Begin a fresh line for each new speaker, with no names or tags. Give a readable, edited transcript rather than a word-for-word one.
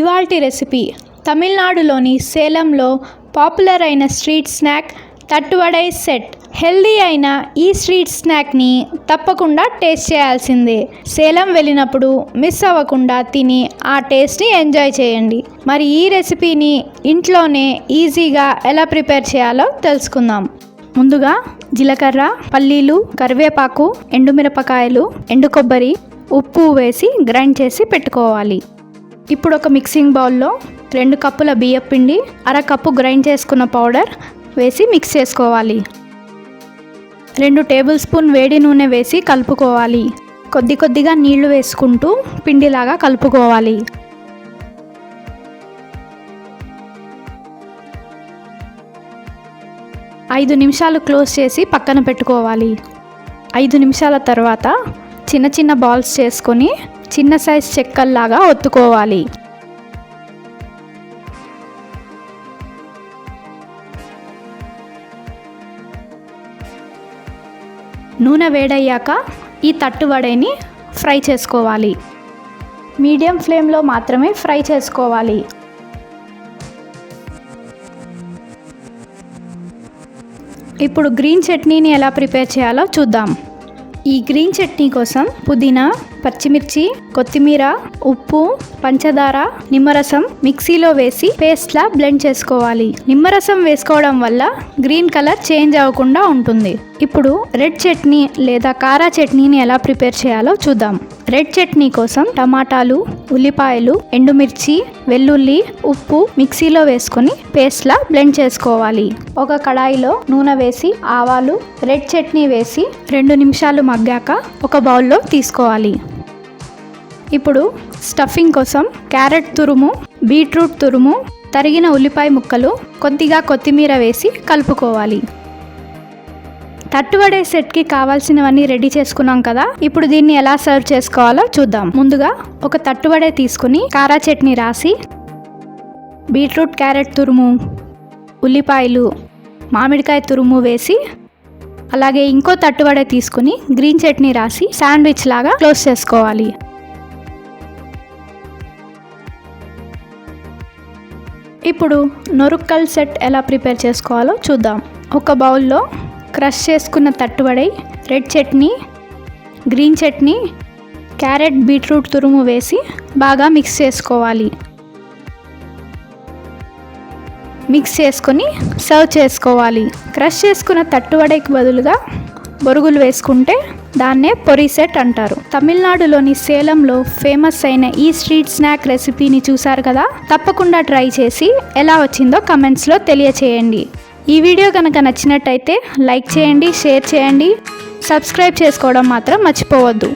ఇవాల్టి రెసిపీ తమిళనాడులోని సేలంలో పాపులర్ అయిన స్ట్రీట్ స్నాక్ తట్టు వడై సెట్. హెల్దీ అయిన ఈ స్ట్రీట్ స్నాక్ని తప్పకుండా టేస్ట్ చేయాల్సిందే. సేలం వెళ్ళినప్పుడు మిస్ అవ్వకుండా తిని ఆ టేస్ట్ని ఎంజాయ్ చేయండి. మరి ఈ రెసిపీని ఇంట్లోనే ఈజీగా ఎలా ప్రిపేర్ చేయాలో తెలుసుకుందాం. ముందుగా జీలకర్ర, పల్లీలు, కరివేపాకు, ఎండుమిరపకాయలు, ఎండు కొబ్బరి, ఉప్పు వేసి గ్రైండ్ చేసి పెట్టుకోవాలి. ఇప్పుడు ఒక మిక్సింగ్ బౌల్లో 2 కప్పుల బియ్యం పిండి, అర కప్పు గ్రైండ్ చేసుకున్న పౌడర్ వేసి మిక్స్ చేసుకోవాలి. 2 టేబుల్ స్పూన్ వేడి నూనె వేసి కలుపుకోవాలి. కొద్దిగా నీళ్లు వేసుకుంటూ పిండిలాగా కలుపుకోవాలి. ఐదు నిమిషాలు క్లోజ్ చేసి పక్కన పెట్టుకోవాలి. 5 నిమిషాల తర్వాత చిన్న బాల్స్ చేసుకొని చిన్న సైజ్ చెక్కల్లాగా ఒత్తుకోవాలి. నూనె వేడయ్యాక ఈ తట్టు వడైని ఫ్రై చేసుకోవాలి. మీడియం ఫ్లేమ్లో మాత్రమే ఫ్రై చేసుకోవాలి. ఇప్పుడు గ్రీన్ చట్నీని ఎలా ప్రిపేర్ చేయాలో చూద్దాం. ఈ గ్రీన్ చట్నీ కోసం పుదీనా, పచ్చిమిర్చి, కొత్తిమీర, ఉప్పు, పంచదార, నిమ్మరసం మిక్సీలో వేసి పేస్ట్లా బ్లెండ్ చేసుకోవాలి. నిమ్మరసం వేసుకోవడం వల్ల గ్రీన్ కలర్ చేంజ్ అవ్వకుండా ఉంటుంది. ఇప్పుడు రెడ్ చట్నీ లేదా కారా చట్నీని ఎలా ప్రిపేర్ చేయాలో చూద్దాం. రెడ్ చట్నీ కోసం టమాటాలు, ఉల్లిపాయలు, ఎండుమిర్చి, వెల్లుల్లి, ఉప్పు మిక్సీలో వేసుకొని పేస్ట్లా బ్లెండ్ చేసుకోవాలి. ఒక కడాయిలో నూనె వేసి ఆవాలు, రెడ్ చట్నీ వేసి 2 నిమిషాలు మగ్గాక ఒక బౌల్లో తీసుకోవాలి. ఇప్పుడు స్టఫింగ్ కోసం క్యారెట్ తురుము, బీట్రూట్ తురుము, తరిగిన ఉల్లిపాయ ముక్కలు, కొద్దిగా కొత్తిమీర వేసి కలుపుకోవాలి. తట్టు వడే సెట్కి కావాల్సినవన్నీ రెడీ చేసుకున్నాం కదా. ఇప్పుడు దీన్ని ఎలా సర్వ్ చేసుకోవాలో చూద్దాం. ముందుగా ఒక తట్టు వడే తీసుకుని కారా చట్నీ రాసి, బీట్రూట్, క్యారెట్ తురుము, ఉల్లిపాయలు, మామిడికాయ తురుము వేసి, అలాగే ఇంకో తట్టు వడే తీసుకుని గ్రీన్ చట్నీ రాసి శాండ్విచ్ లాగా క్లోజ్ చేసుకోవాలి. ఇప్పుడు నొరుక్కల్ సెట్ ఎలా ప్రిపేర్ చేసుకోవాలో చూద్దాం. ఒక బౌల్లో క్రష్ చేసుకున్న తట్టు వడై, red chutney, green chutney, carrot, beetroot తురుము వేసి బాగా మిక్స్ చేసుకోవాలి. మిక్స్ చేసుకొని సర్వ్ చేసుకోవాలి. క్రష్ చేసుకున్న తట్టు వడైకి బదులుగా బొరుగులు వేసుకుంటే దాన్నే పొరి సెట్ అంటారు. తమిళనాడులోని సేలంలో ఫేమస్ అయిన ఈ స్ట్రీట్ స్నాక్ రెసిపీని చూసారు కదా. తప్పకుండా ట్రై చేసి ఎలా వచ్చిందో కమెంట్స్లో తెలియచేయండి. ఈ వీడియో కనుక నచ్చినట్టయితే లైక్ చేయండి, షేర్ చేయండి, సబ్స్క్రైబ్ చేసుకోవడం మాత్రం మర్చిపోవద్దు.